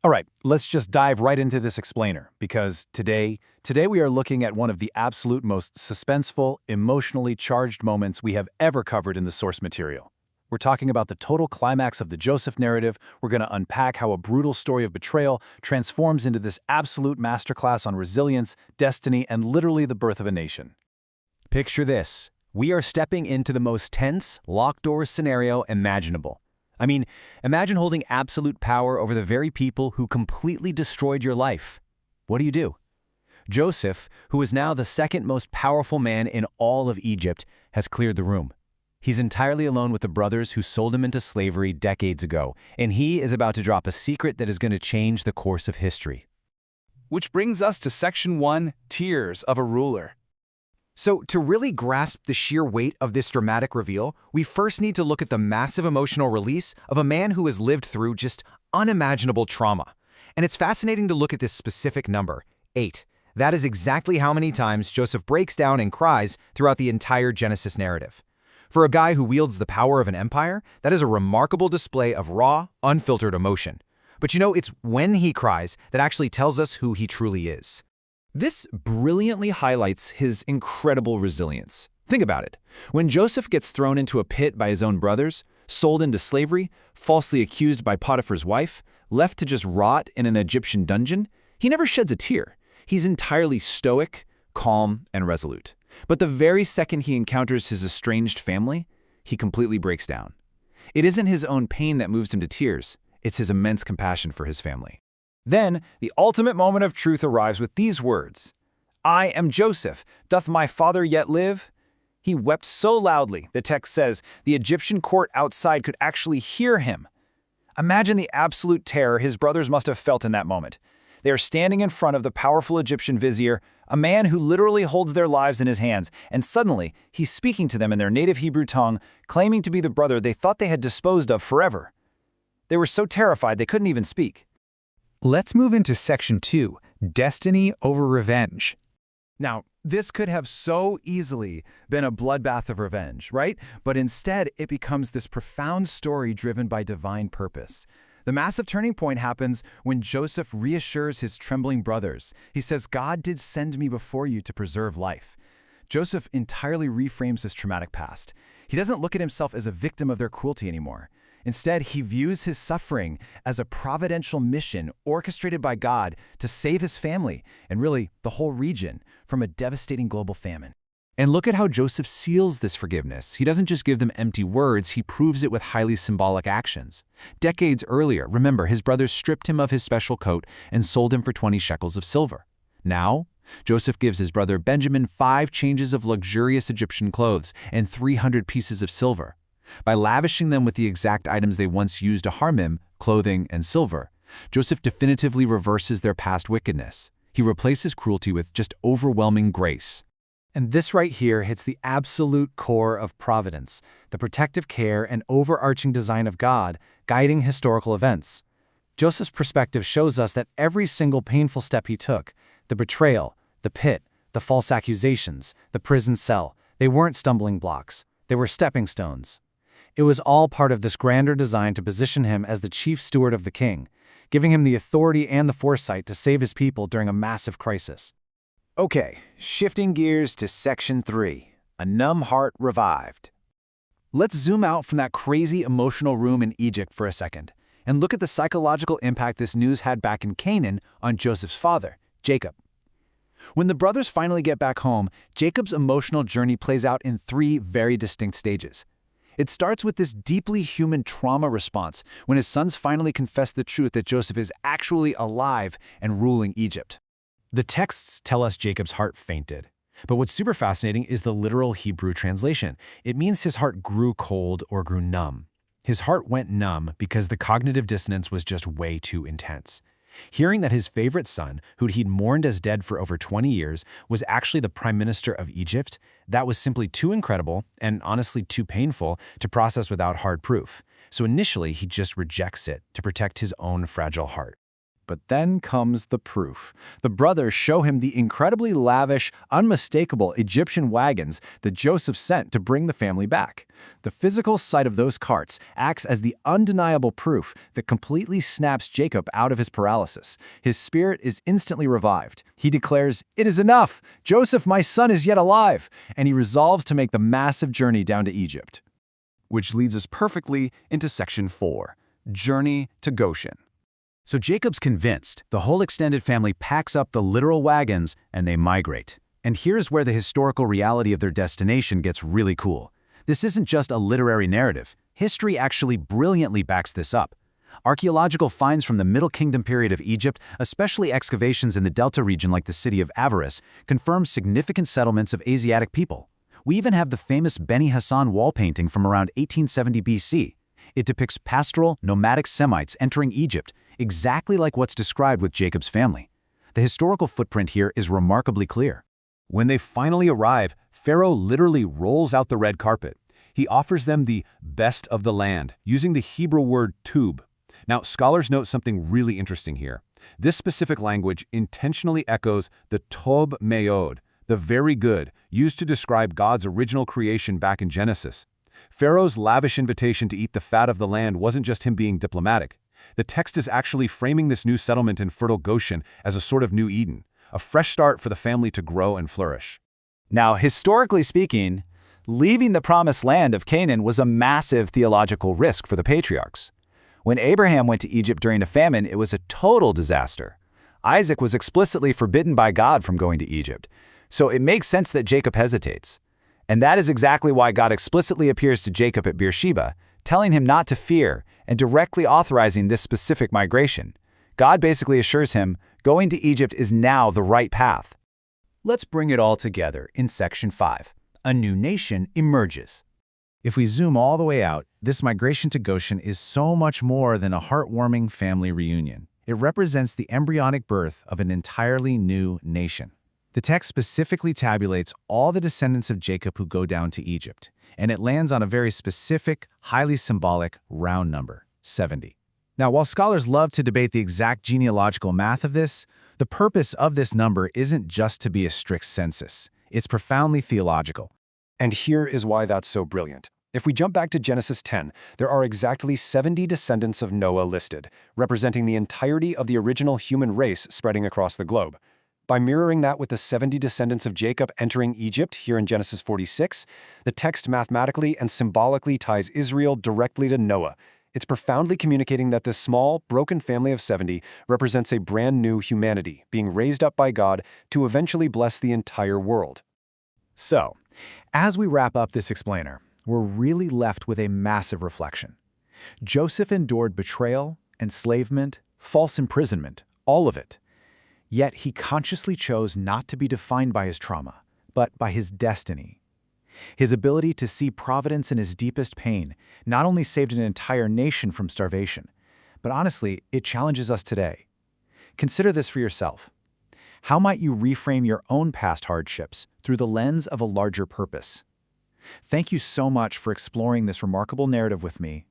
All right, let's just dive right into this explainer, because today we are looking at one of the absolute most suspenseful, emotionally charged moments we have ever covered in the source material. We're talking about the total climax of the Joseph narrative. We're going to unpack how a brutal story of betrayal transforms into this absolute masterclass on resilience, destiny, and literally the birth of a nation. Picture this. We are stepping into the most tense, locked-door scenario imaginable. I mean, imagine holding absolute power over the very people who completely destroyed your life. What do? Joseph, who is now the second most powerful man in all of Egypt, has cleared the room. He's entirely alone with the brothers who sold him into slavery decades ago, and he is about to drop a secret that is going to change the course of history. Which brings us to Section 1, Tears of a Ruler. So, to really grasp the sheer weight of this dramatic reveal, we first need to look at the massive emotional release of a man who has lived through just unimaginable trauma. And it's fascinating to look at this specific number, 8. That is exactly how many times Joseph breaks down and cries throughout the entire Genesis narrative. For a guy who wields the power of an empire, that is a remarkable display of raw, unfiltered emotion. But it's when he cries that actually tells us who he truly is. This brilliantly highlights his incredible resilience. Think about it. When Joseph gets thrown into a pit by his own brothers, sold into slavery, falsely accused by Potiphar's wife, left to just rot in an Egyptian dungeon, he never sheds a tear. He's entirely stoic, calm, and resolute. But the very second he encounters his estranged family, he completely breaks down. It isn't his own pain that moves him to tears. It's his immense compassion for his family. Then, the ultimate moment of truth arrives with these words, "I am Joseph. Doth my father yet live?" He wept so loudly, the text says, the Egyptian court outside could actually hear him. Imagine the absolute terror his brothers must have felt in that moment. They are standing in front of the powerful Egyptian vizier, a man who literally holds their lives in his hands, and suddenly, he's speaking to them in their native Hebrew tongue, claiming to be the brother they thought they had disposed of forever. They were so terrified they couldn't even speak. Let's move into Section 2, Destiny over Revenge. Now, this could have so easily been a bloodbath of revenge, right? But instead, it becomes this profound story driven by divine purpose. The massive turning point happens when Joseph reassures his trembling brothers. He says, "God did send me before you to preserve life." Joseph entirely reframes his traumatic past. He doesn't look at himself as a victim of their cruelty anymore. Instead, he views his suffering as a providential mission orchestrated by God to save his family and really the whole region from a devastating global famine. And look at how Joseph seals this forgiveness. He doesn't just give them empty words, he proves it with highly symbolic actions. Decades earlier, remember, his brothers stripped him of his special coat and sold him for 20 shekels of silver. Now, Joseph gives his brother Benjamin 5 changes of luxurious Egyptian clothes and 300 pieces of silver. By lavishing them with the exact items they once used to harm him, clothing and silver, Joseph definitively reverses their past wickedness. He replaces cruelty with just overwhelming grace. And this right here hits the absolute core of providence, the protective care and overarching design of God guiding historical events. Joseph's perspective shows us that every single painful step he took, the betrayal, the pit, the false accusations, the prison cell, they weren't stumbling blocks. They were stepping stones. It was all part of this grander design to position him as the chief steward of the king, giving him the authority and the foresight to save his people during a massive crisis. Okay, shifting gears to Section 3, A Numb Heart Revived. Let's zoom out from that crazy emotional room in Egypt for a second and look at the psychological impact this news had back in Canaan on Joseph's father, Jacob. When the brothers finally get back home, Jacob's emotional journey plays out in 3 very distinct stages. It starts with this deeply human trauma response when his sons finally confess the truth that Joseph is actually alive and ruling Egypt. The texts tell us Jacob's heart fainted. But what's super fascinating is the literal Hebrew translation. It means his heart grew cold or grew numb. His heart went numb because the cognitive dissonance was just way too intense. Hearing that his favorite son, who he'd mourned as dead for over 20 years, was actually the prime minister of Egypt, that was simply too incredible and honestly too painful to process without hard proof. So initially, he just rejects it to protect his own fragile heart. But then comes the proof. The brothers show him the incredibly lavish, unmistakable Egyptian wagons that Joseph sent to bring the family back. The physical sight of those carts acts as the undeniable proof that completely snaps Jacob out of his paralysis. His spirit is instantly revived. He declares, "It is enough! Joseph, my son, is yet alive!" And he resolves to make the massive journey down to Egypt. Which leads us perfectly into section 4, Journey to Goshen. So Jacob's convinced. The whole extended family packs up the literal wagons and they migrate. And here's where the historical reality of their destination gets really cool. This isn't just a literary narrative. History actually brilliantly backs this up. Archaeological finds from the Middle Kingdom period of Egypt, especially excavations in the Delta region like the city of Avaris, confirm significant settlements of Asiatic people. We even have the famous Beni Hassan wall painting from around 1870 BC. It depicts pastoral, nomadic Semites entering Egypt, exactly like what's described with Jacob's family. The historical footprint here is remarkably clear. When they finally arrive, Pharaoh literally rolls out the red carpet. He offers them the best of the land, using the Hebrew word tub. Now, scholars note something really interesting here. This specific language intentionally echoes the tob meod, the very good, used to describe God's original creation back in Genesis. Pharaoh's lavish invitation to eat the fat of the land wasn't just him being diplomatic. The text is actually framing this new settlement in fertile Goshen as a sort of new Eden, a fresh start for the family to grow and flourish. Now, historically speaking, leaving the promised land of Canaan was a massive theological risk for the patriarchs. When Abraham went to Egypt during a famine, it was a total disaster. Isaac was explicitly forbidden by God from going to Egypt, so it makes sense that Jacob hesitates. And that is exactly why God explicitly appears to Jacob at Beersheba, telling him not to fear and directly authorizing this specific migration. God basically assures him, going to Egypt is now the right path. Let's bring it all together in section 5. A new nation emerges. If we zoom all the way out, this migration to Goshen is so much more than a heartwarming family reunion. It represents the embryonic birth of an entirely new nation. The text specifically tabulates all the descendants of Jacob who go down to Egypt, and it lands on a very specific, highly symbolic round number, 70. Now, while scholars love to debate the exact genealogical math of this, the purpose of this number isn't just to be a strict census. It's profoundly theological. And here is why that's so brilliant. If we jump back to Genesis 10, there are exactly 70 descendants of Noah listed, representing the entirety of the original human race spreading across the globe. By mirroring that with the 70 descendants of Jacob entering Egypt here in Genesis 46, the text mathematically and symbolically ties Israel directly to Noah. It's profoundly communicating that this small, broken family of 70 represents a brand new humanity being raised up by God to eventually bless the entire world. So, as we wrap up this explainer, we're really left with a massive reflection. Joseph endured betrayal, enslavement, false imprisonment, all of it. Yet he consciously chose not to be defined by his trauma, but by his destiny. His ability to see providence in his deepest pain not only saved an entire nation from starvation, but honestly, it challenges us today. Consider this for yourself. How might you reframe your own past hardships through the lens of a larger purpose? Thank you so much for exploring this remarkable narrative with me.